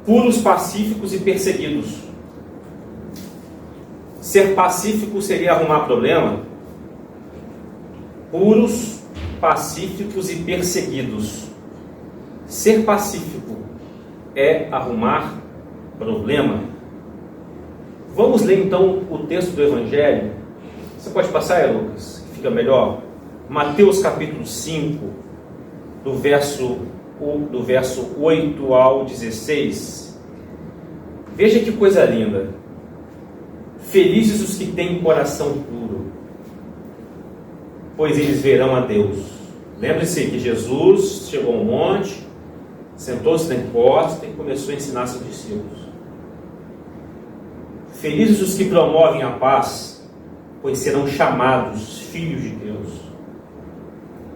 puros, pacíficos e perseguidos. Ser pacífico seria arrumar problema? Puros, pacíficos e perseguidos. Ser pacífico é arrumar problema? Vamos ler então o texto do Evangelho. Você pode passar aí, Lucas, que fica melhor. Mateus capítulo 5, do verso 8 ao 16. Veja que coisa linda. Felizes os que têm coração puro, pois eles verão a Deus. Lembre-se que Jesus chegou ao monte, sentou-se na encosta e começou a ensinar seus discípulos. Felizes os que promovem a paz, pois serão chamados filhos de Deus.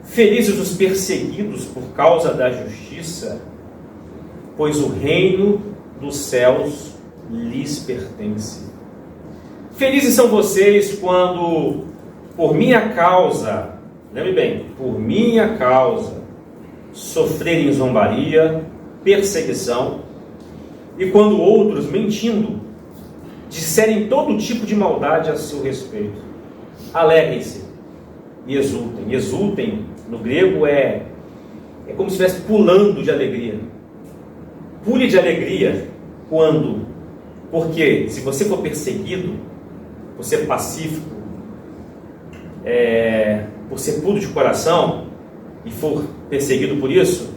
Felizes os perseguidos por causa da justiça, pois o reino dos céus lhes pertence. Felizes são vocês quando, por minha causa, lembre bem, por minha causa, sofrerem zombaria, perseguição, e quando outros, mentindo, disserem todo tipo de maldade a seu respeito. Alegrem-se e exultem. Exultem, no grego, é como se estivesse pulando de alegria. Pule de alegria quando, porque se você for perseguido, por ser pacífico, por ser puro de coração, e for perseguido por isso,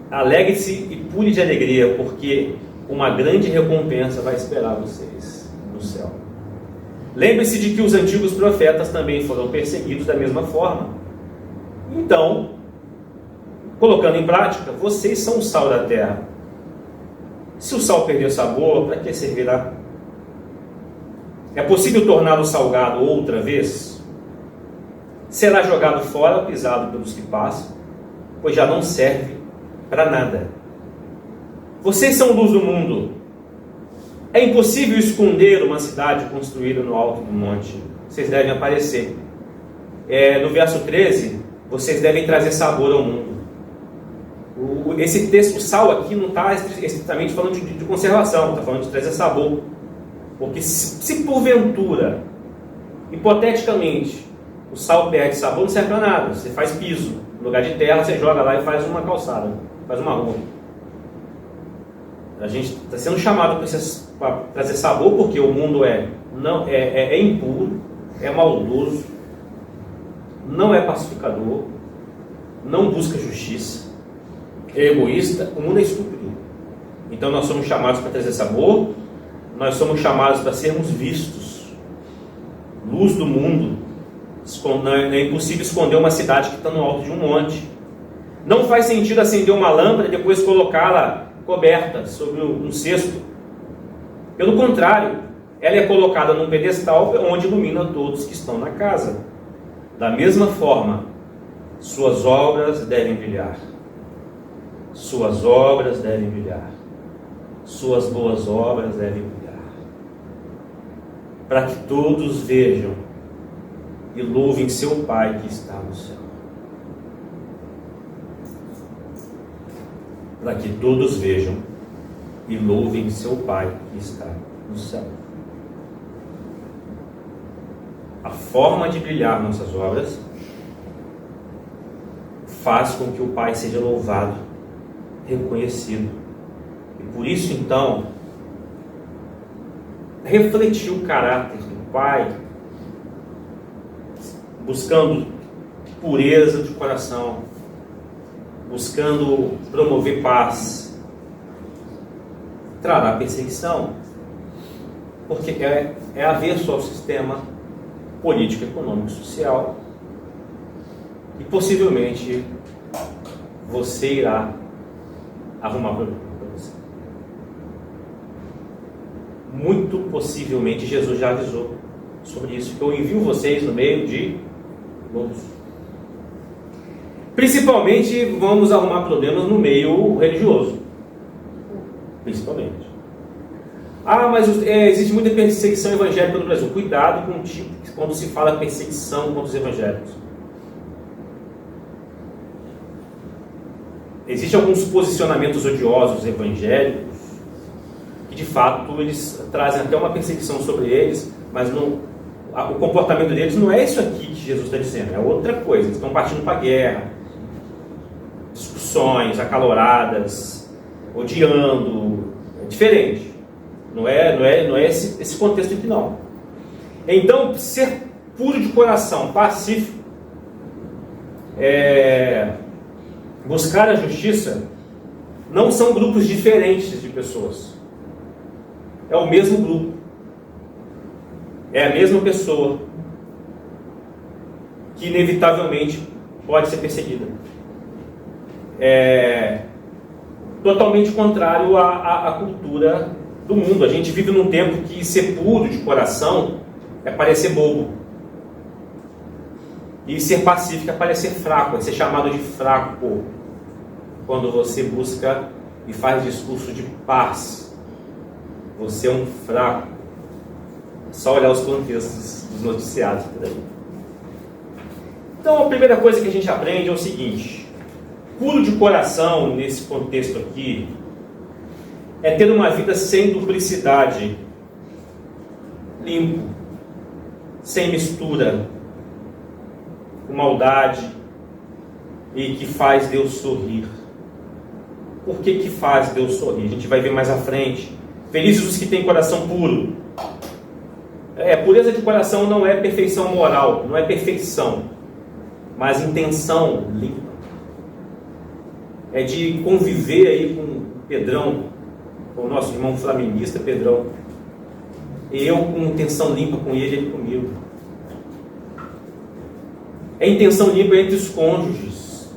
alegre-se e pule de alegria, porque uma grande recompensa vai esperar vocês no céu. Lembre-se de que os antigos profetas também foram perseguidos da mesma forma. Então, colocando em prática, vocês são o sal da terra. Se o sal perder sabor, para que servirá? É possível torná-lo salgado outra vez? Será jogado fora, pisado pelos que passam, pois já não serve para nada. Vocês são luz do mundo. É impossível esconder uma cidade construída no alto do monte. Vocês devem aparecer. No verso 13, vocês devem trazer sabor ao mundo. Esse texto, o sal aqui, não está estritamente falando de conservação, está falando de trazer sabor. Porque se porventura, hipoteticamente, o sal perde sabor, não serve para nada. Você faz piso. No lugar de terra, você joga lá e faz uma calçada, faz uma rua. A gente está sendo chamado para trazer sabor, porque o mundo é impuro, é maldoso, não é pacificador, não busca justiça, é egoísta, o mundo é estúpido. Então nós somos chamados para trazer sabor, nós somos chamados para sermos vistos, luz do mundo. Não é impossível esconder uma cidade que está no alto de um monte. Não faz sentido acender uma lâmpada e depois colocá-la coberta sobre um cesto. Pelo contrário, ela é colocada num pedestal onde ilumina todos que estão na casa. Da mesma forma, suas obras devem brilhar. Suas obras devem brilhar. Suas boas obras devem brilhar. Para que todos vejam e louvem seu Pai que está no céu. Para que todos vejam e louvem seu Pai que está no céu. A forma de brilhar nossas obras faz com que o Pai seja louvado, reconhecido. E por isso, então, refletir o caráter do Pai, buscando pureza de coração, buscando promover paz, trará perseguição, porque é avesso ao sistema político, econômico e social, e possivelmente você irá arrumar problema para você. Muito possivelmente Jesus já avisou sobre isso, que eu envio vocês no meio de lobos. Principalmente vamos arrumar problemas no meio religioso. Principalmente. Mas existe muita perseguição evangélica no Brasil. Cuidado com o tipo, quando se fala perseguição contra os evangélicos. Existem alguns posicionamentos odiosos evangélicos de fato eles trazem até uma perseguição sobre eles, mas o comportamento deles não é isso aqui que Jesus está dizendo, é outra coisa. Eles estão partindo para a guerra, discussões acaloradas, odiando, é diferente. Não é esse contexto aqui não. Então, ser puro de coração, pacífico, buscar a justiça, não são grupos diferentes de pessoas. É o mesmo grupo. É a mesma pessoa que inevitavelmente pode ser perseguida. É totalmente contrário à cultura do mundo. A gente vive num tempo que ser puro de coração é parecer bobo. E ser pacífico é parecer fraco, é ser chamado de fraco. Quando você busca e faz discurso de paz, você é um fraco. É só olhar os contextos dos noticiários por aí. Então, a primeira coisa que a gente aprende é o seguinte: puro de coração, nesse contexto aqui, é ter uma vida sem duplicidade, limpo, sem mistura, com maldade, e que faz Deus sorrir. Por que faz Deus sorrir? A gente vai ver mais à frente. Felizes os que têm coração puro. Pureza de coração não é perfeição moral, não é perfeição, mas intenção limpa. É de conviver aí com o Pedrão, com o nosso irmão flamenguista Pedrão. Eu com intenção limpa com ele comigo. É intenção limpa entre os cônjuges.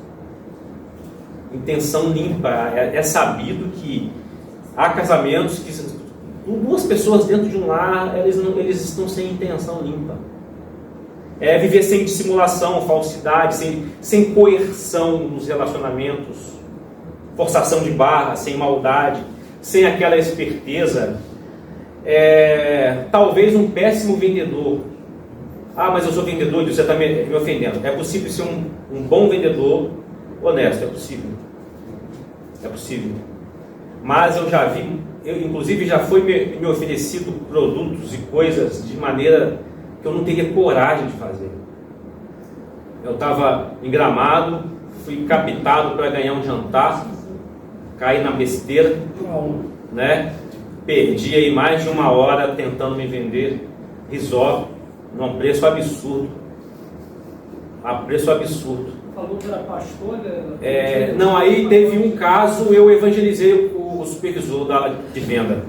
Intenção limpa. É sabido que há casamentos que duas pessoas dentro de um lar, eles estão sem intenção limpa. É viver sem dissimulação, falsidade, sem coerção nos relacionamentos, forçação de barra, sem maldade, sem aquela esperteza. Talvez um péssimo vendedor. Mas eu sou vendedor e você está me ofendendo. É possível ser um bom vendedor honesto, é possível. É possível. Mas eu já vi, inclusive já foi me oferecido produtos e coisas de maneira que eu não teria coragem de fazer. Eu estava em Gramado, fui captado para ganhar um jantar, caí na besteira, né? Perdi aí mais de 1 hora tentando me vender risório, num preço absurdo. A preço absurdo. Falou que era pastor? Não, aí teve um caso, eu evangelizei o supervisor de venda.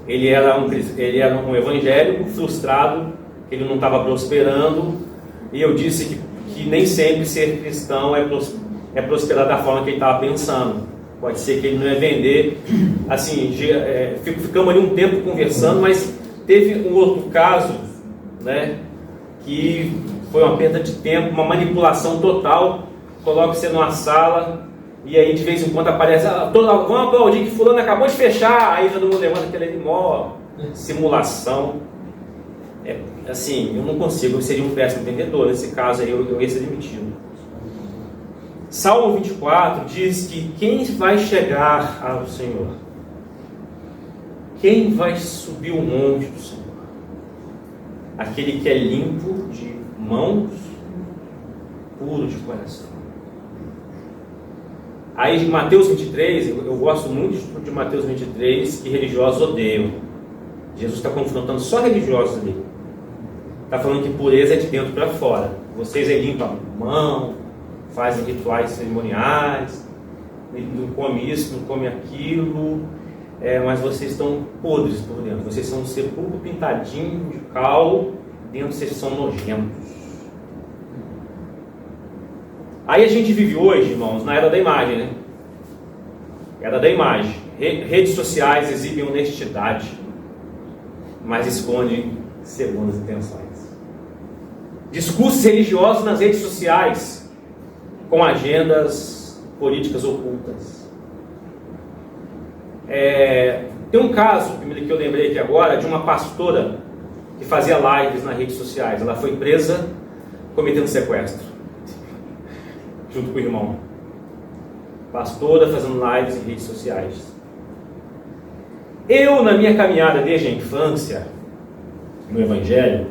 Ele era um evangélico frustrado, ele não estava prosperando, e eu disse que nem sempre ser cristão é prosperar da forma que ele estava pensando. Pode ser que ele não ia vender. Assim, ficamos ali um tempo conversando, mas teve um outro caso, né, que foi uma perda de tempo, uma manipulação total. Coloca você numa sala e aí de vez em quando aparece, vamos aplaudir que fulano acabou de fechar, aí todo mundo levanta aquele simulação. Assim, eu não consigo, eu seria um péssimo vendedor. Nesse caso aí eu ia ser demitido. Salmo 24 diz que quem vai chegar ao Senhor? Quem vai subir o monte do Senhor? Aquele que é limpo de mãos, puro de coração. Aí de Mateus 23, eu gosto muito de Mateus 23, que religiosos odeiam. Jesus está confrontando só religiosos ali. Está falando que pureza é de dentro para fora. Vocês limpam a mão, fazem rituais cerimoniais, não come isso, não come aquilo, mas vocês estão podres por dentro. Vocês são um sepulcro pintadinho de cal, dentro vocês são nojentos. Aí a gente vive hoje, irmãos, na era da imagem, né? Era da imagem. Redes sociais exibem honestidade, mas escondem segundas intenções. Discursos religiosos nas redes sociais, com agendas políticas ocultas. Tem um caso que eu lembrei aqui agora de uma pastora que fazia lives nas redes sociais. Ela foi presa cometendo sequestro, junto com o irmão. Pastora fazendo lives em redes sociais. Eu, na minha caminhada desde a infância, no Evangelho,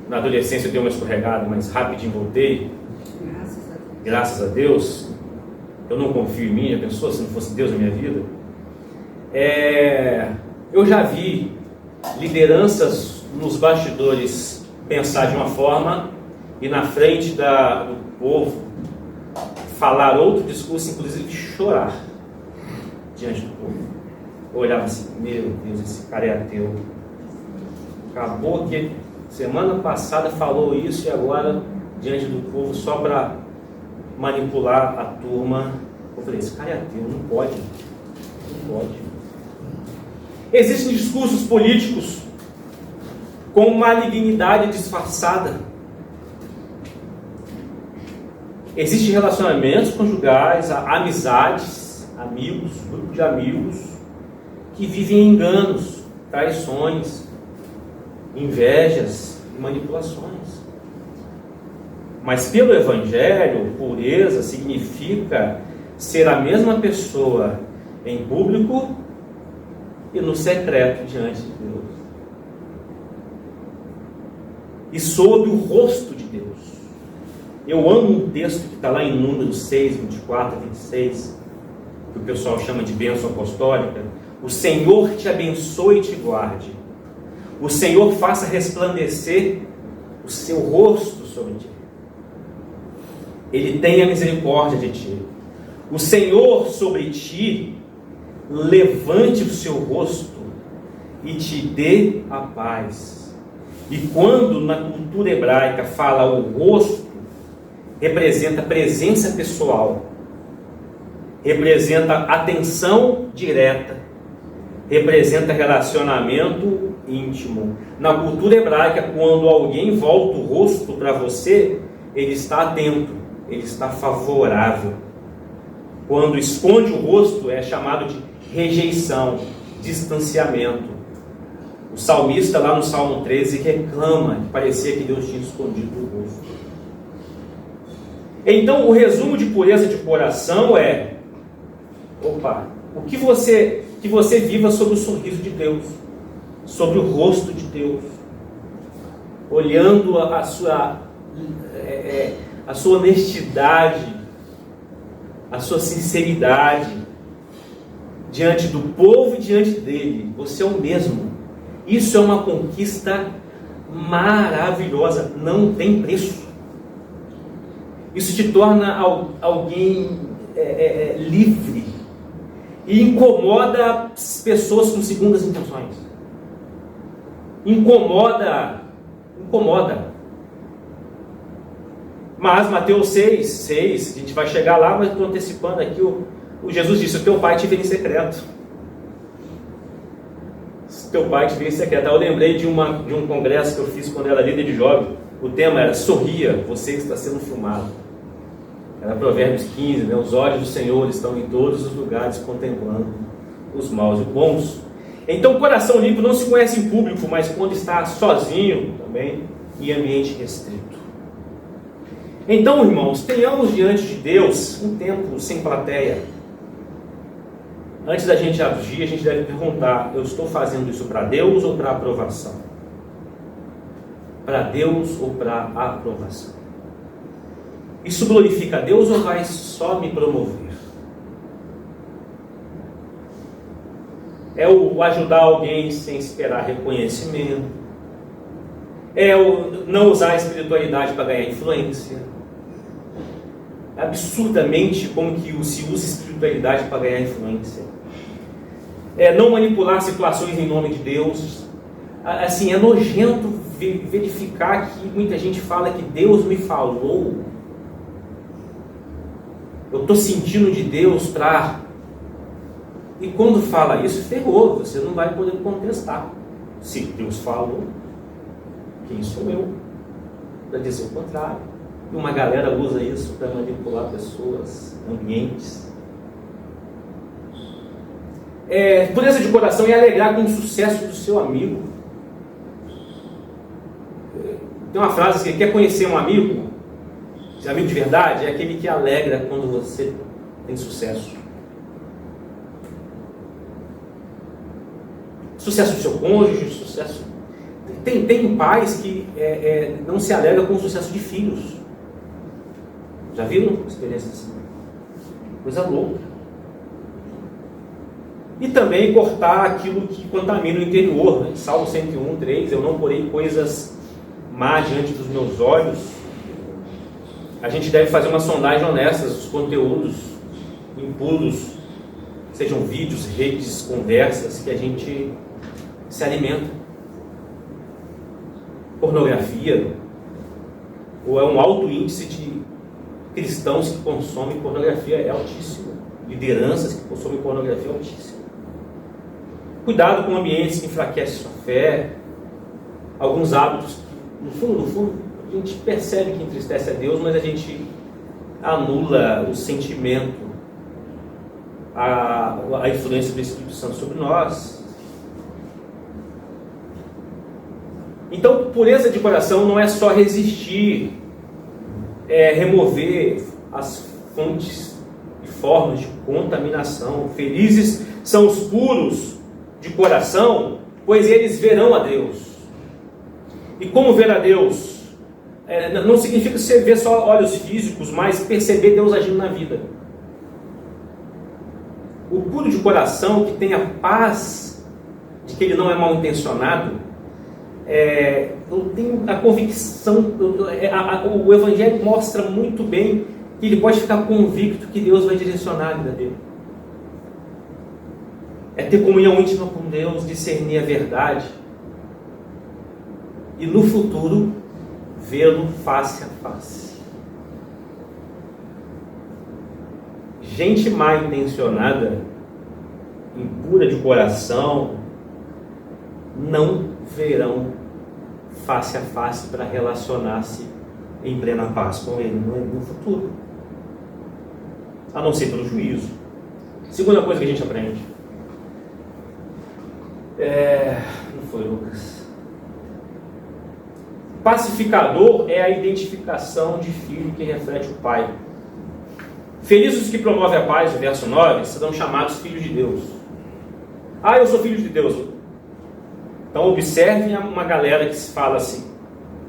na adolescência eu dei uma escorregada, mas rapidinho voltei. Graças a Deus. Eu não confio em mim, já pensou se não fosse Deus na minha vida? Eu já vi lideranças nos bastidores pensar de uma forma e na frente do povo falar outro discurso, inclusive chorar diante do povo. Eu olhava assim, meu Deus, esse cara é ateu. Acabou que semana passada falou isso e agora diante do povo só para manipular a turma. Eu falei, esse cara é ateu, não pode. Não pode. Existem discursos políticos com malignidade disfarçada. Existem relacionamentos conjugais, amizades, amigos, grupo de amigos que vivem enganos, traições, invejas e manipulações. Mas pelo Evangelho, pureza significa ser a mesma pessoa em público e no secreto diante de Deus. E sob o rosto de Deus. Eu amo um texto que está lá em Números 6, 24 a 26, que o pessoal chama de bênção apostólica. O Senhor te abençoe e te guarde. O Senhor faça resplandecer o seu rosto sobre ti. Ele tenha misericórdia de ti. O Senhor sobre ti levante o seu rosto e te dê a paz. E quando na cultura hebraica fala o rosto, representa presença pessoal, representa atenção direta, representa relacionamento íntimo. Na cultura hebraica, quando alguém volta o rosto para você, ele está atento, ele está favorável. Quando esconde o rosto, é chamado de rejeição, distanciamento. O salmista lá no Salmo 13 reclama que parecia que Deus tinha escondido o rosto. Então o resumo de pureza de coração é: que você viva sob o sorriso de Deus, sobre o rosto de Deus, olhando a sua honestidade, a sua sinceridade diante do povo e diante dele. Você é o mesmo. Isso é uma conquista maravilhosa, não tem preço. Isso te torna alguém livre e incomoda pessoas com segundas intenções. Incomoda. Mas Mateus 6, a gente vai chegar lá, mas estou antecipando aqui, o Jesus disse: o teu pai te vê em secreto. O teu pai te vê em secreto. Eu lembrei de um congresso que eu fiz quando eu era líder de jovem. O tema era: sorria, você está sendo filmado. Era Provérbios 15, né? Os olhos do Senhor estão em todos os lugares, contemplando os maus e bons. Então o coração limpo não se conhece em público, mas quando está sozinho também, em ambiente restrito. Então, irmãos, tenhamos diante de Deus um tempo sem plateia. Antes da gente agir, a gente deve perguntar: eu estou fazendo isso para Deus ou para aprovação? Para Deus ou para aprovação? Isso glorifica a Deus ou vai só me promover? É o ajudar alguém sem esperar reconhecimento. É o não usar a espiritualidade para ganhar influência. Absurdamente como que se usa espiritualidade para ganhar influência. É não manipular situações em nome de Deus. Assim, é nojento verificar que muita gente fala que Deus me falou. Eu estou sentindo de Deus para... E quando fala isso, ferrou, você não vai poder contestar. Se Deus falou, quem sou eu para dizer o contrário? E uma galera usa isso para manipular pessoas, ambientes. Pureza de coração é alegrar com o sucesso do seu amigo. Tem uma frase que quer conhecer um amigo? Esse amigo de verdade é aquele que alegra quando você tem sucesso. Sucesso do seu cônjuge, sucesso... Tem pais que não se alegram com o sucesso de filhos. Já viram experiências assim? Coisa louca. E também cortar aquilo que contamina o interior, né? Salmo 101, 3, eu não porei coisas más diante dos meus olhos. A gente deve fazer uma sondagem honesta dos conteúdos impuros, sejam vídeos, redes, conversas, que a gente se alimenta. Pornografia, ou é um alto índice de cristãos que consomem pornografia, é altíssimo. Lideranças que consomem pornografia é altíssimo. Cuidado com ambientes que enfraquecem sua fé, alguns hábitos que, no fundo, a gente percebe que entristece a Deus, mas a gente anula o sentimento, a influência do Espírito Santo sobre nós. Então, pureza de coração não é só resistir, é remover as fontes e formas de contaminação. Felizes são os puros de coração, pois eles verão a Deus. E como ver a Deus? Não significa você ver só olhos físicos, mas perceber Deus agindo na vida. O puro de coração, que tem a paz de que ele não é mal intencionado, eu tenho a convicção, o Evangelho mostra muito bem que ele pode ficar convicto que Deus vai direcionar a vida dele. É ter comunhão íntima com Deus, discernir a verdade e no futuro vê-lo face a face. Gente mal intencionada, impura de coração, não verão face a face para relacionar-se em plena paz com ele no futuro, a não ser pelo juízo. Segunda coisa que a gente aprende, não foi, Lucas? Pacificador é a identificação de filho que reflete o pai. Felizes os que promovem a paz, o verso 9, serão chamados filhos de Deus. Eu sou filho de Deus. Então observem uma galera que se fala assim,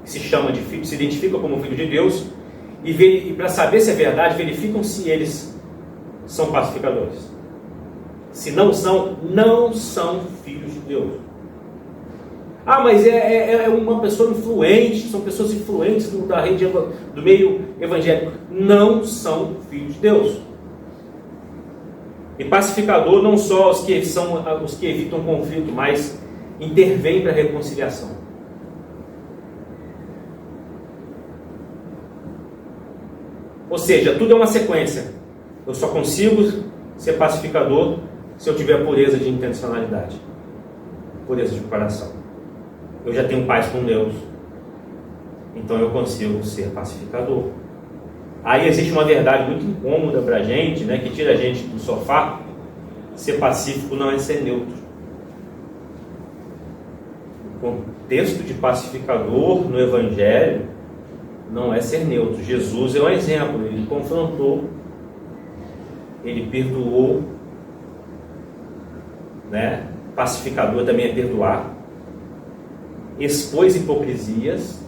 que se chama de filho, se identifica como filho de Deus, e para saber se é verdade, verificam se eles são pacificadores. Se não são, não são filhos de Deus. Mas é uma pessoa influente, são pessoas influentes da rede do meio evangélico. Não são filhos de Deus. E pacificador não só os que evitam conflito, mas intervém para a reconciliação. Ou seja, tudo é uma sequência. Eu só consigo ser pacificador se eu tiver pureza de intencionalidade, pureza de coração. Eu já tenho paz com Deus, então eu consigo ser pacificador. Aí existe uma verdade muito incômoda para a gente, né, que tira a gente do sofá. Ser pacífico não é ser neutro. O contexto de pacificador no Evangelho não é ser neutro. Jesus é um exemplo, ele confrontou, ele perdoou, né? Pacificador também é perdoar. Expôs hipocrisias,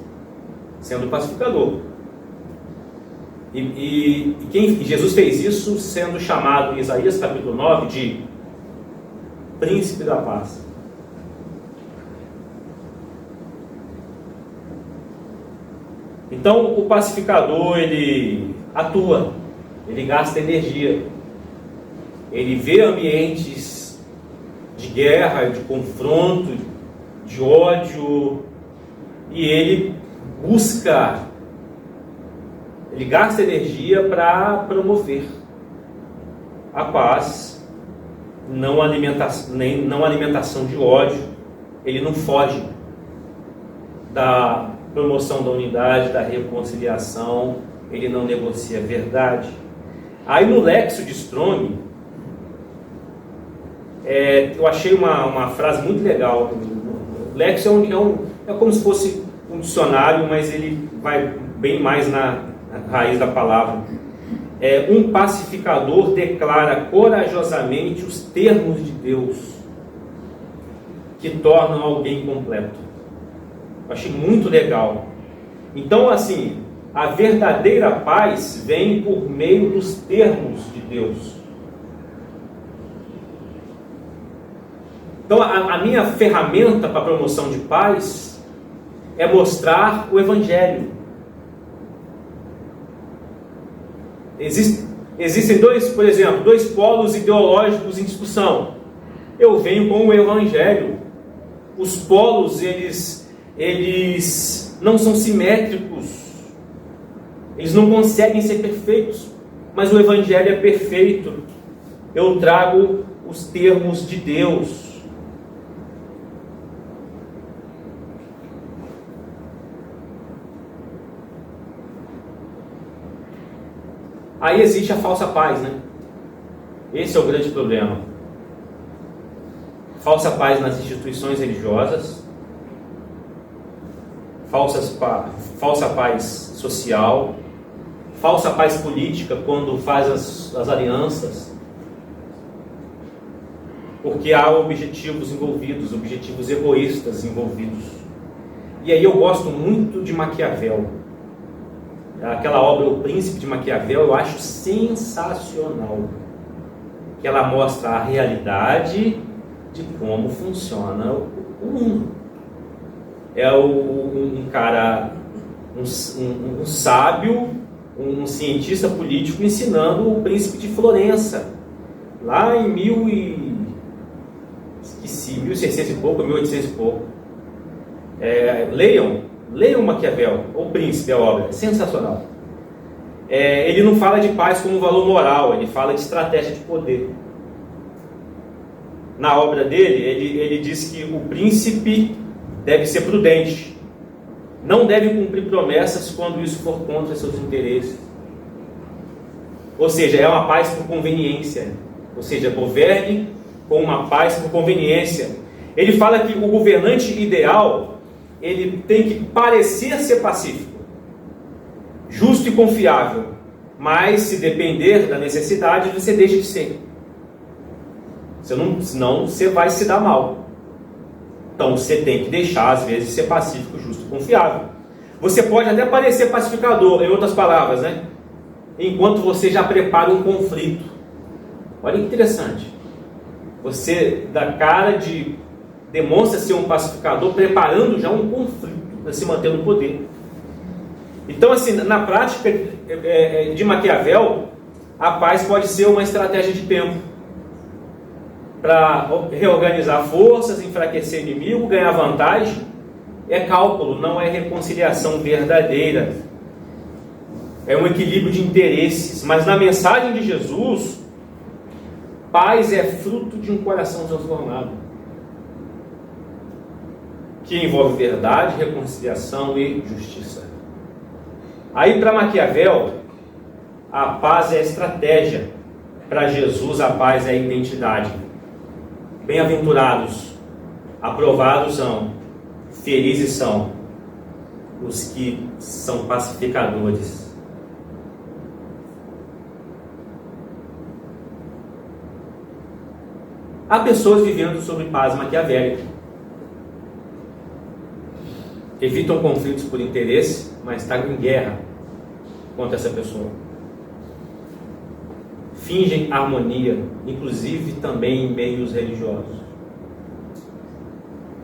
sendo pacificador. E Jesus fez isso sendo chamado em Isaías capítulo 9 de príncipe da paz. Então o pacificador, ele atua, ele gasta energia, ele vê ambientes de guerra, de confronto, de ódio, e ele busca, ele gasta energia para promover a paz, não alimentação de ódio. Ele não foge da promoção da unidade, da reconciliação, ele não negocia a verdade. Aí no Lexio de Strong, eu achei uma frase muito legal. O Lexio é como se fosse um dicionário, mas ele vai bem mais na raiz da palavra. Um pacificador declara corajosamente os termos de Deus, que tornam alguém completo. Eu achei muito legal. Então, assim, a verdadeira paz vem por meio dos termos de Deus. Então, a minha ferramenta para a promoção de paz é mostrar o Evangelho. Existem por exemplo, dois polos ideológicos em discussão. Eu venho com o Evangelho. Os polos, eles não são simétricos. Eles não conseguem ser perfeitos. Mas o Evangelho é perfeito. Eu trago os termos de Deus. Aí existe a falsa paz, né? Esse é o grande problema. Falsa paz nas instituições religiosas, falsa paz social, falsa paz política quando faz as alianças, porque há objetivos envolvidos, objetivos egoístas envolvidos. E aí eu gosto muito de Maquiavel. Aquela obra O Príncipe de Maquiavel eu acho sensacional, que ela mostra a realidade de como funciona o mundo. É um cara, um sábio, um cientista político ensinando o príncipe de Florença, lá em 1600 e pouco, 1800 e pouco. Leiam Maquiavel, O Príncipe, a obra, é sensacional. Ele não fala de paz como valor moral, ele fala de estratégia de poder. Na obra dele, ele diz que o príncipe deve ser prudente, não deve cumprir promessas quando isso for contra seus interesses. Ou seja, é uma paz por conveniência, ou seja, governe com uma paz por conveniência. Ele fala que o governante ideal, ele tem que parecer ser pacífico, justo e confiável, mas se depender da necessidade, você deixa de ser. Senão você vai se dar mal. Então você tem que deixar, às vezes, de ser pacífico, justo e confiável. Você pode até parecer pacificador, em outras palavras, né? Enquanto você já prepara um conflito. Olha que interessante. Você dá cara de... demonstra ser um pacificador, preparando já um conflito para se manter no poder. Então, assim, na prática de Maquiavel, a paz pode ser uma estratégia de tempo para reorganizar forças, enfraquecer o inimigo, ganhar vantagem. É cálculo, não é reconciliação verdadeira. É um equilíbrio de interesses. Mas na mensagem de Jesus, paz é fruto de um coração transformado, que envolve verdade, reconciliação e justiça. Aí, para Maquiavel, a paz é a estratégia. Para Jesus, a paz é a identidade. Bem-aventurados, aprovados são, felizes são os que são pacificadores. Há pessoas vivendo sob paz maquiavélica. Evitam conflitos por interesse, mas estão em guerra contra essa pessoa. Fingem harmonia, inclusive também em meios religiosos,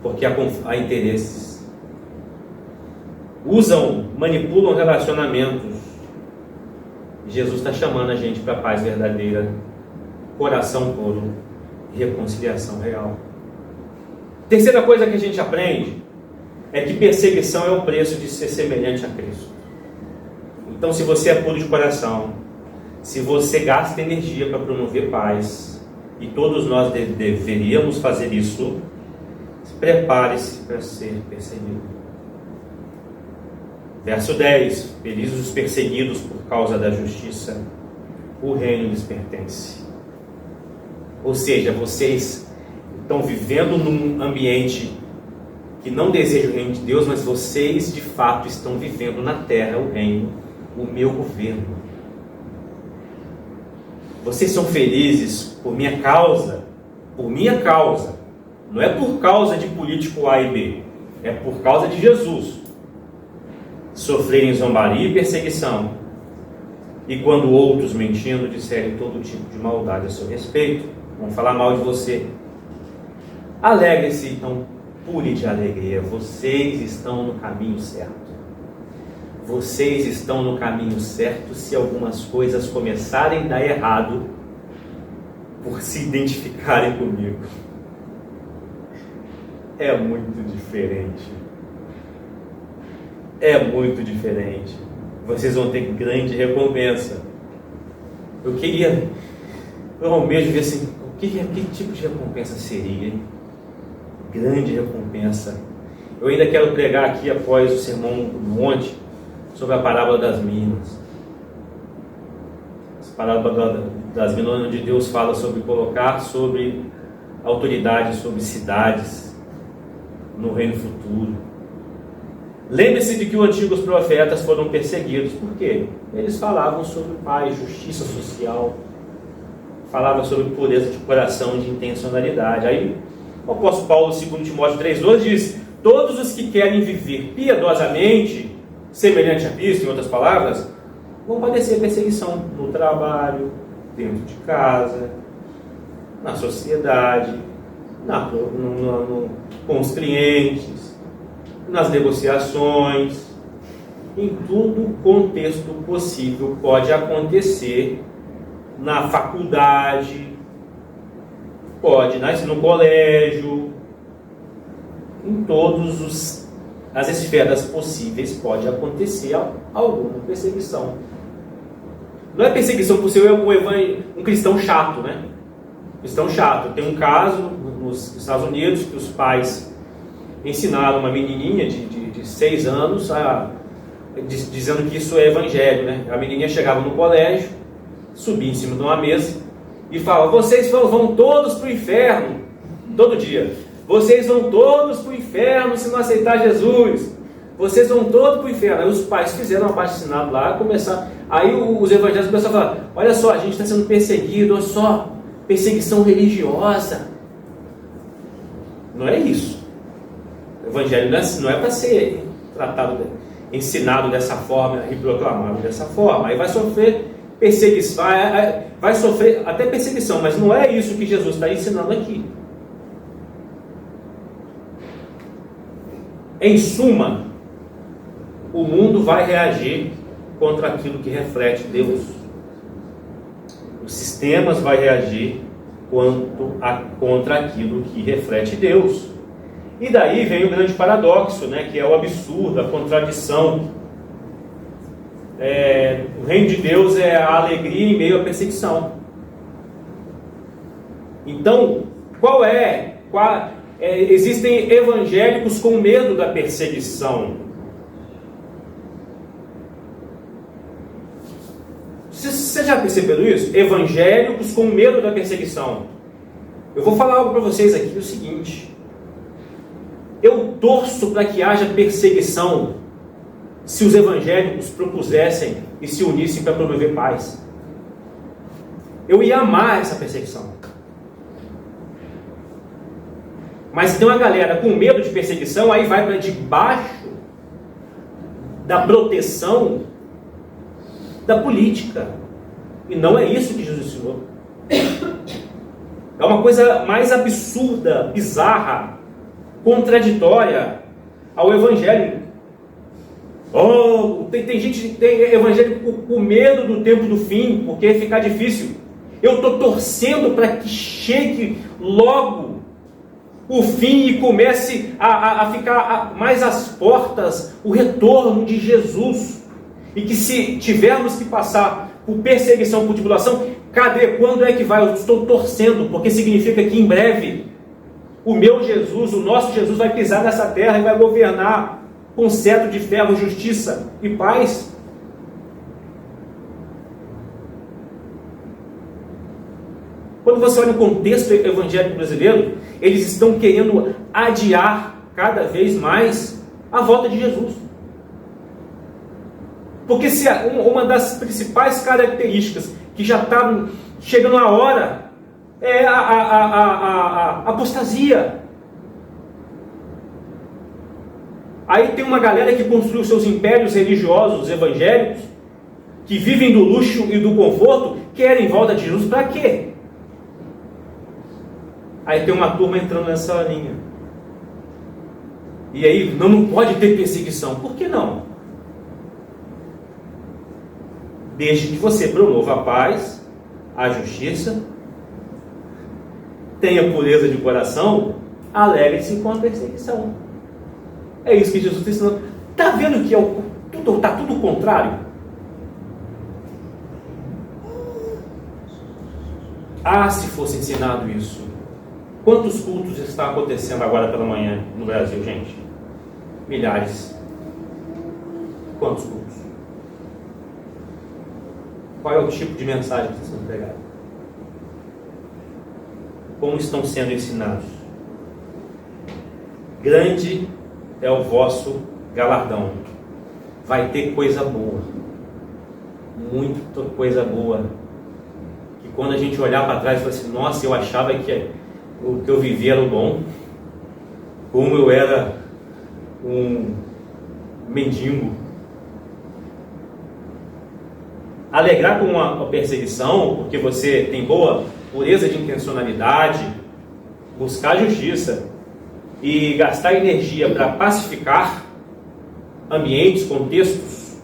porque há interesses. Manipulam relacionamentos. Jesus está chamando a gente para a paz verdadeira, coração puro e reconciliação real. Terceira coisa que a gente aprende é que perseguição é o preço de ser semelhante a Cristo. Então, se você é puro de coração, se você gasta energia para promover paz, e todos nós deveríamos fazer isso, prepare-se para ser perseguido. Verso 10: felizes os perseguidos por causa da justiça, o reino lhes pertence. Ou seja, vocês estão vivendo num ambiente que não deseja o reino de Deus, mas vocês de fato estão vivendo na terra o reino, o meu governo. Vocês são felizes por minha causa, Não é por causa de político A e B, é por causa de Jesus. Sofrerem zombaria e perseguição, e quando outros, mentindo, disserem todo tipo de maldade a seu respeito, vão falar mal de você. Alegre-se, então, pure de alegria, vocês estão no caminho certo. Vocês estão no caminho certo se algumas coisas começarem a dar errado por se identificarem comigo. É muito diferente. É muito diferente. Vocês vão ter grande recompensa. Eu almejo ver assim, que tipo de recompensa seria, hein? Grande recompensa. Eu ainda quero pregar aqui após o Sermão do Monte sobre a parábola das minas. A parábola das minas, onde Deus fala sobre colocar sobre autoridade sobre cidades no reino futuro. Lembre-se de que os antigos profetas foram perseguidos. Por quê? Eles falavam sobre paz, justiça social, falavam sobre pureza de coração, de intencionalidade. Aí o apóstolo Paulo, 2 Timóteo 3,12 diz: todos os que querem viver piedosamente, semelhante a Cristo, em outras palavras, vão padecer perseguição no trabalho, dentro de casa, na sociedade, com os clientes, nas negociações, em todo contexto possível. Pode acontecer na faculdade, pode no colégio, em todas as esferas possíveis pode acontecer alguma perseguição. Não é perseguição por ser um cristão chato, né? Cristão chato. Tem um caso nos Estados Unidos que os pais ensinaram uma menininha de 6 anos dizendo que isso é evangelho, né? A menininha chegava no colégio, subia em cima de uma mesa e falava: vocês vão todos para o inferno, todo dia. Vocês vão todos para o inferno se não aceitar Jesus. Vocês vão todos para o inferno. Aí os pais fizeram um abaixo-assinado lá, aí os evangélicos começaram a falar: olha só, a gente está sendo perseguido, olha só, perseguição religiosa. Não é isso. O evangelho não é para ser tratado, ensinado dessa forma e proclamado dessa forma. Aí vai sofrer perseguição, vai sofrer até perseguição, mas não é isso que Jesus está ensinando aqui. Em suma, o mundo vai reagir contra aquilo que reflete Deus. Os sistemas vão reagir contra aquilo que reflete Deus. E daí vem o grande paradoxo, né, que é o absurdo, a contradição. O reino de Deus é a alegria em meio à perseguição. Então, existem evangélicos com medo da perseguição. Você já perceberam isso? Evangélicos com medo da perseguição. Eu vou falar algo para vocês aqui, o seguinte: eu torço para que haja perseguição se os evangélicos propusessem e se unissem para promover paz. Eu ia amar essa perseguição. Mas tem uma galera com medo de perseguição, aí vai para debaixo da proteção da política. E não é isso que Jesus ensinou. É uma coisa mais absurda, bizarra, contraditória ao evangelho. Tem evangélico com medo do tempo do fim, porque ficar difícil. Eu estou torcendo para que chegue logo o fim e comece a ficar mais às portas o retorno de Jesus. E que se tivermos que passar por perseguição, por tribulação, quando é que vai? Eu estou torcendo, porque significa que em breve o meu Jesus, o nosso Jesus, vai pisar nessa terra e vai governar com cetro de ferro, justiça e paz. Quando você olha o contexto evangélico brasileiro, eles estão querendo adiar cada vez mais a volta de Jesus. Porque se uma das principais características que já está chegando a hora é a apostasia, Aí tem uma galera que construiu seus impérios religiosos, evangélicos, que vivem do luxo e do conforto, querem volta de Jesus para quê? Aí tem uma turma entrando nessa linha. E aí não pode ter perseguição. Por que não? Desde que você promova a paz, a justiça, tenha pureza de coração, alegre-se com a perseguição. É isso que Jesus está ensinando. Está vendo que está tudo o contrário? Ah, se fosse ensinado isso. Quantos cultos estão acontecendo agora pela manhã no Brasil, gente? Milhares. Quantos cultos? Qual é o tipo de mensagem que está sendo pregada? Como estão sendo ensinados? Grande é o vosso galardão. Vai ter coisa boa. Muita coisa boa. Que quando a gente olhar para trás e falar assim, nossa, eu achava que o que eu vivia era o bom. Como eu era um mendigo. Alegrar com a perseguição, porque você tem boa pureza de intencionalidade, buscar justiça e gastar energia para pacificar ambientes, contextos,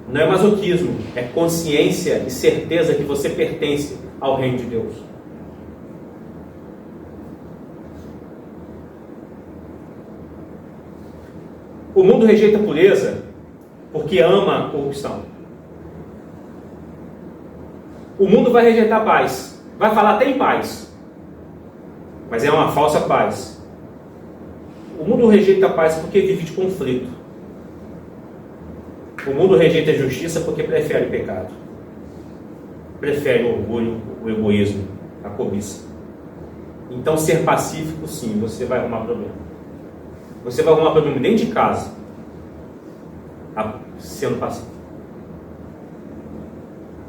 não é masoquismo, é consciência e certeza que você pertence ao reino de Deus. O mundo rejeita a pureza porque ama a corrupção. O mundo vai rejeitar a paz, vai falar até em paz, mas é uma falsa paz. O mundo rejeita a paz porque vive de conflito. O mundo rejeita a justiça porque prefere o pecado, prefere o orgulho, o egoísmo, a cobiça. Então, ser pacífico, sim, você vai arrumar problema. Você vai arrumar problema dentro de casa, sendo pacífico.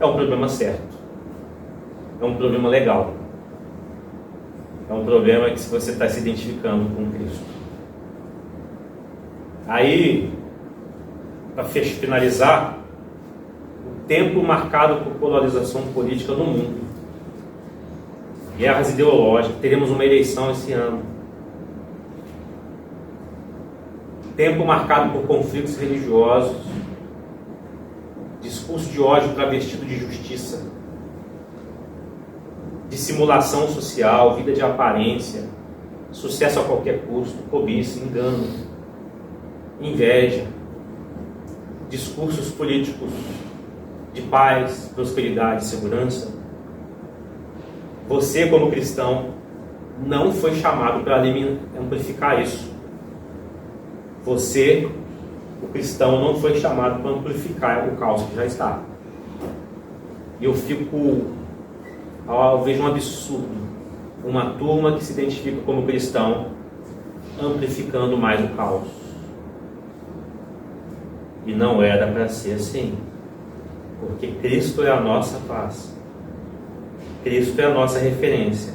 É um problema certo. É um problema legal. É um problema que se você está se identificando com Cristo. Aí, para finalizar, o tempo marcado por polarização política no mundo. Guerras ideológicas. Teremos uma eleição esse ano. Tempo marcado por conflitos religiosos. Discurso de ódio travestido de justiça. Dissimulação social, vida de aparência, sucesso a qualquer custo, cobiça, engano, inveja, discursos políticos de paz, prosperidade, segurança. Você, como cristão, não foi chamado para amplificar isso. Você, o cristão, não foi chamado para amplificar o caos que já está. E eu vejo um absurdo, uma turma que se identifica como cristão amplificando mais o caos. E não era para ser assim, porque Cristo é a nossa paz, Cristo é a nossa referência,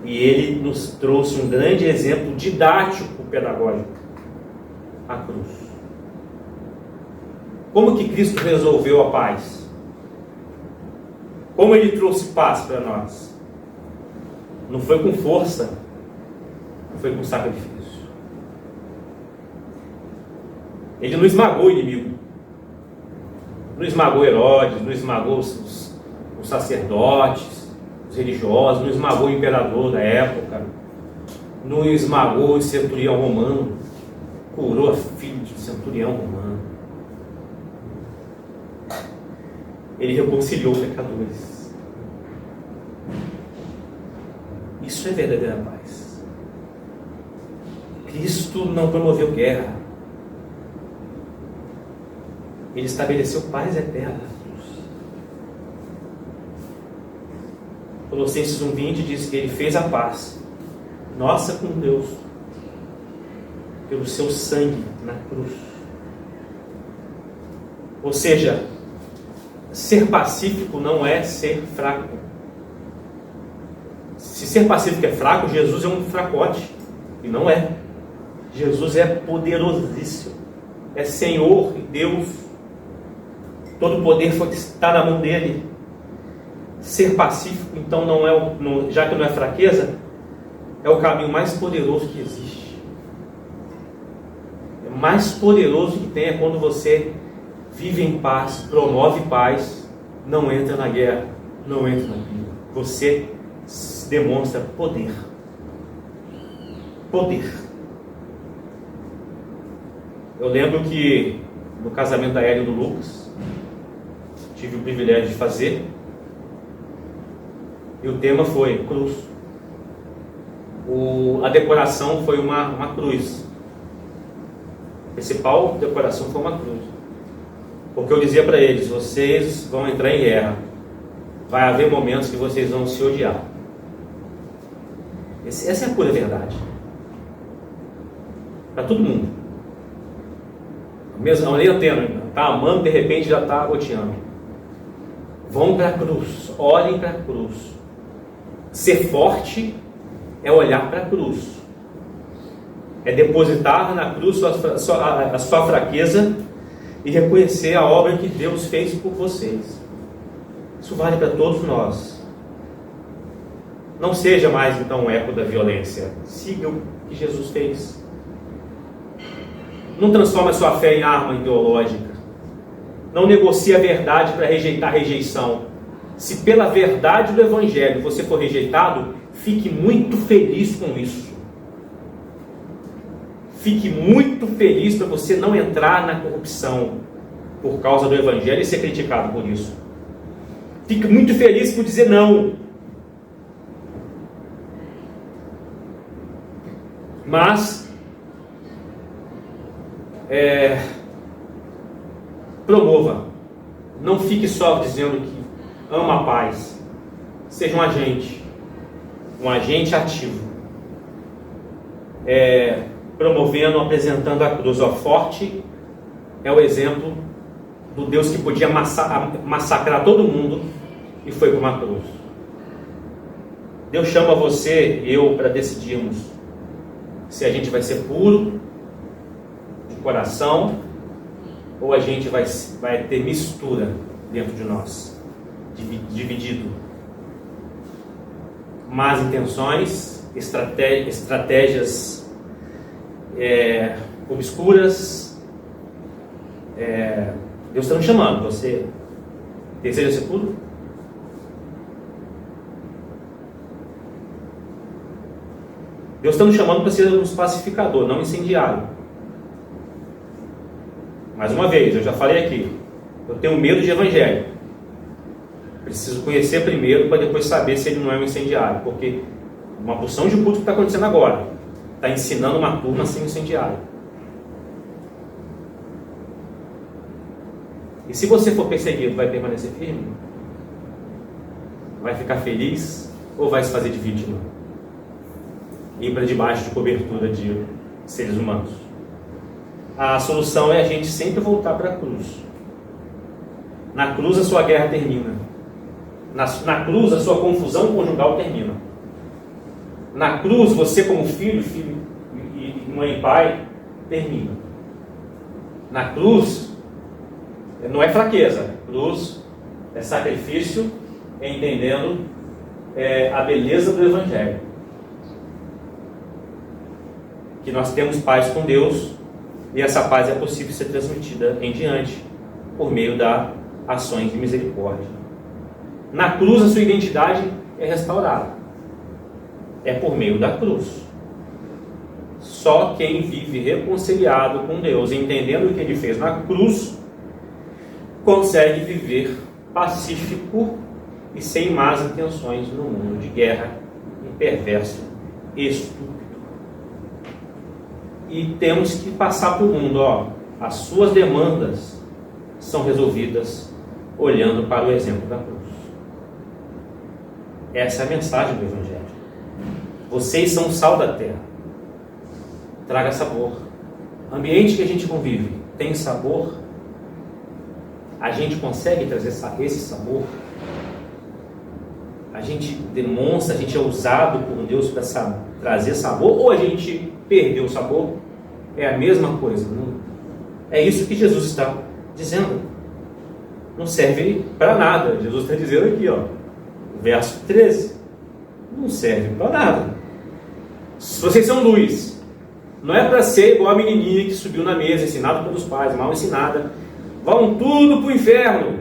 e Ele nos trouxe um grande exemplo didático, pedagógico, a cruz. Como que Cristo resolveu a paz? Como Ele trouxe paz para nós? Não foi com força, foi com sacrifício. Ele não esmagou o inimigo, não esmagou Herodes, não esmagou os sacerdotes, os religiosos, não esmagou o imperador da época, não esmagou o centurião romano, curou a filha do centurião romano. Ele reconciliou pecadores. Isso é verdadeira paz. Cristo não promoveu guerra. Ele estabeleceu paz eterna. Colossenses 1:20 diz que Ele fez a paz nossa com Deus pelo seu sangue na cruz. Ou seja, ser pacífico não é ser fraco. Se ser pacífico é fraco, Jesus é um fracote. E não é. Jesus é poderosíssimo, é Senhor e Deus, todo o poder está na mão dele. Ser pacífico, então, já que não é fraqueza, é o caminho mais poderoso que existe. É mais poderoso que tem é quando você vive em paz, promove paz, não entra na guerra, não entra na briga. Você demonstra poder. Poder. Eu lembro que no casamento da Ellen e do Lucas, tive o privilégio de fazer, e o tema foi cruz. A decoração foi uma cruz. A principal decoração foi uma cruz. Porque eu dizia para eles: vocês vão entrar em guerra, vai haver momentos que vocês vão se odiar. Essa é a pura verdade. Para todo mundo. Mesmo a linha tênue, está amando, de repente já está odiando. Vão para a cruz, olhem para a cruz. Ser forte é olhar para a cruz, é depositar na cruz a sua fraqueza e reconhecer a obra que Deus fez por vocês. Isso vale para todos nós. Não seja mais então um eco da violência. Siga o que Jesus fez. Não transforme a sua fé em arma ideológica. Não negocie a verdade para rejeitar a rejeição. Se pela verdade do Evangelho você for rejeitado, fique muito feliz com isso. Fique muito feliz para você não entrar na corrupção por causa do Evangelho e ser criticado por isso. Fique muito feliz por dizer não. Mas promova. Não fique só dizendo que ama a paz. Seja um agente ativo. Promovendo, apresentando a cruz. Forte é o exemplo do Deus que podia massacrar todo mundo e foi para uma cruz. Deus chama você e eu para decidirmos se a gente vai ser puro de coração ou a gente vai ter mistura dentro de nós, dividido. Más intenções, estratégias obscuras. Deus está nos chamando. Você deseja ser puro? Deus está nos chamando para ser um pacificador, não incendiário. Mais uma vez, eu já falei aqui, eu tenho medo de evangelho. Preciso conhecer primeiro para depois saber se ele não é um incendiário, porque uma porção de culto que está acontecendo agora está ensinando uma turma a ser incendiário. E se você for perseguido, vai permanecer firme? Vai ficar feliz ou vai se fazer de vítima? Ir para debaixo de cobertura de seres humanos? A solução é a gente sempre voltar para a cruz. Na cruz a sua guerra termina. Na cruz a sua confusão conjugal termina. Na cruz você como filho e mãe e pai termina. Na cruz não é fraqueza. Cruz é sacrifício, entendendo a beleza do Evangelho. Que nós temos paz com Deus e essa paz é possível ser transmitida em diante por meio das ações de misericórdia. Na cruz a sua identidade é restaurada. É por meio da cruz. Só quem vive reconciliado com Deus, entendendo o que Ele fez na cruz, consegue viver pacífico e sem más intenções no mundo de guerra e perverso e estúpido. E temos que passar por mundo, as suas demandas são resolvidas olhando para o exemplo da cruz. Essa é a mensagem do Evangelho. Vocês são o sal da terra. Traga sabor. O ambiente que a gente convive tem sabor? A gente consegue trazer esse sabor? A gente demonstra, a gente é usado por Deus para trazer sabor? Ou a gente perdeu o sabor? é a mesma coisa. Não? É isso que Jesus está dizendo. Não serve para nada. Jesus está dizendo aqui, ó, verso 13. Não serve para nada. Se vocês são luz, não é para ser igual a menininha que subiu na mesa, ensinada pelos pais, mal ensinada. Vão tudo para o inferno.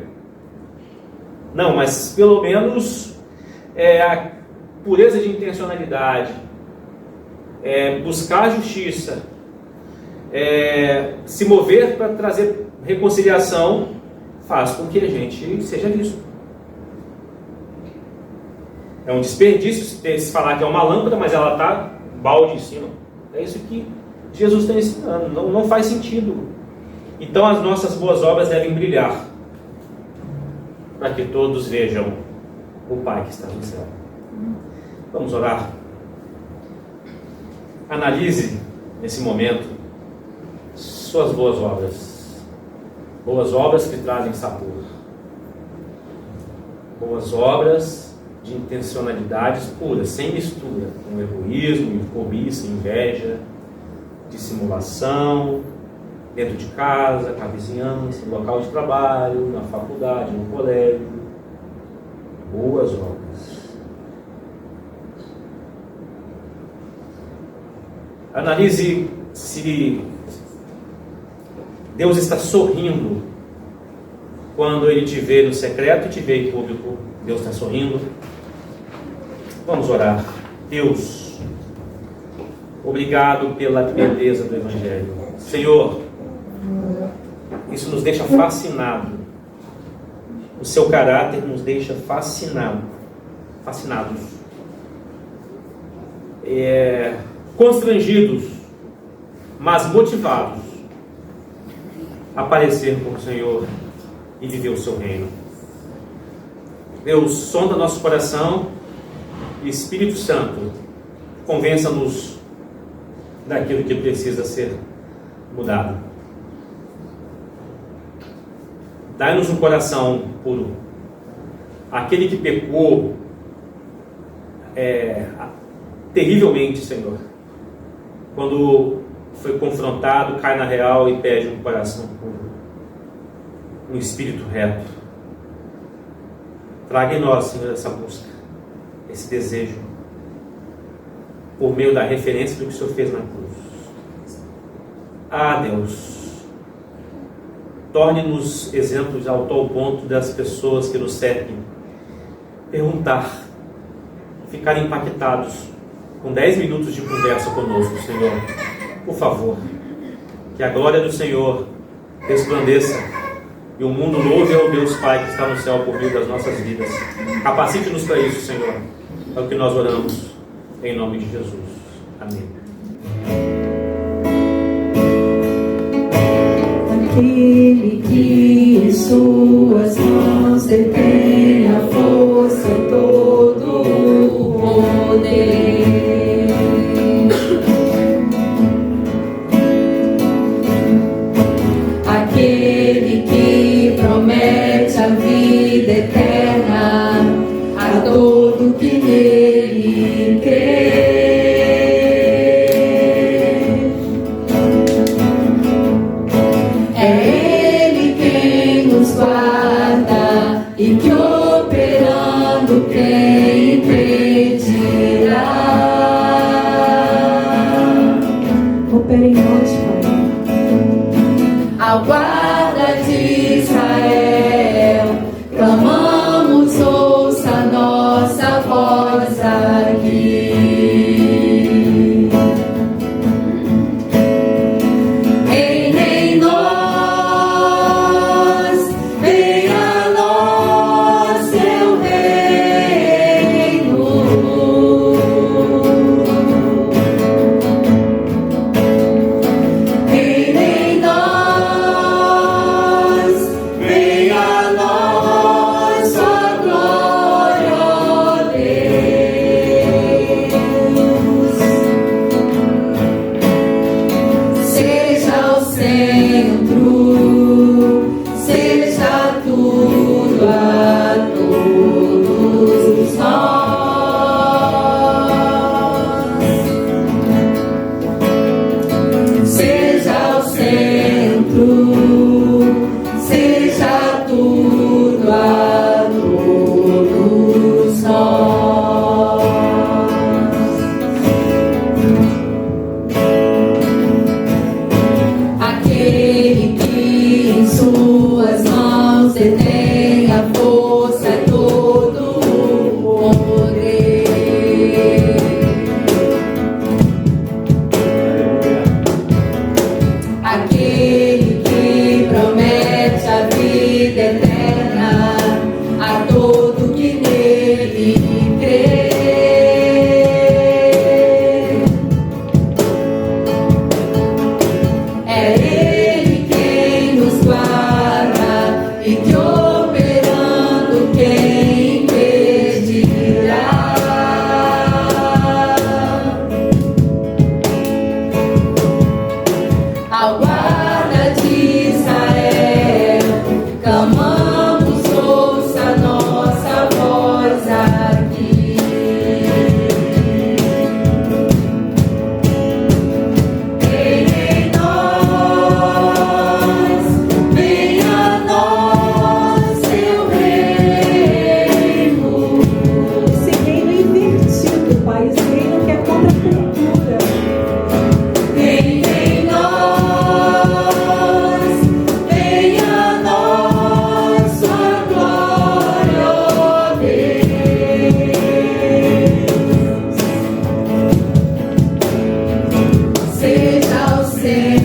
Não, mas pelo menos a pureza de intencionalidade, buscar a justiça, se mover para trazer reconciliação, faz com que a gente seja visto. É um desperdício se falar que é uma lâmpada, mas ela está balde em cima. É isso que Jesus está ensinando. Não faz sentido. Então as nossas boas obras devem brilhar, para que todos vejam o Pai que está no céu. Vamos orar. Analise nesse momento suas boas obras. Boas obras que trazem sabor. Boas obras de intencionalidades puras, sem mistura, com egoísmo, cobiça, inveja, dissimulação, dentro de casa, com a vizinhança, no local de trabalho, na faculdade, no colégio. Boas obras. Analise se Deus está sorrindo quando Ele te vê no secreto e te vê em público. Deus está sorrindo. Vamos orar. Deus, obrigado pela beleza do Evangelho. Senhor, isso nos deixa fascinados. O seu caráter nos deixa fascinados. Constrangidos, mas motivados a parecer com o Senhor e viver o seu reino. Deus, sonda nosso coração e Espírito Santo, convença-nos daquilo que precisa ser mudado. Dai-nos um coração puro. Aquele que pecou terrivelmente, Senhor, quando foi confrontado, cai na real e pede um coração puro, um espírito reto. Traga em nós, Senhor, essa busca, esse desejo, por meio da referência do que o Senhor fez na cruz. Deus, torne-nos exemplos ao tal ponto das pessoas que nos seguem perguntar, ficarem impactados com 10 minutos de conversa conosco, Senhor. Por favor, que a glória do Senhor resplandeça e o mundo louve ao Deus Pai que está no céu por meio das nossas vidas. Capacite-nos para isso, Senhor. É o que nós oramos em nome de Jesus. Amém. Aquele que em suas mãos detém a força e todo o poder. Aquele que promete a vida eterna a todo que nele crê. E que operando quem impedirá. sempre.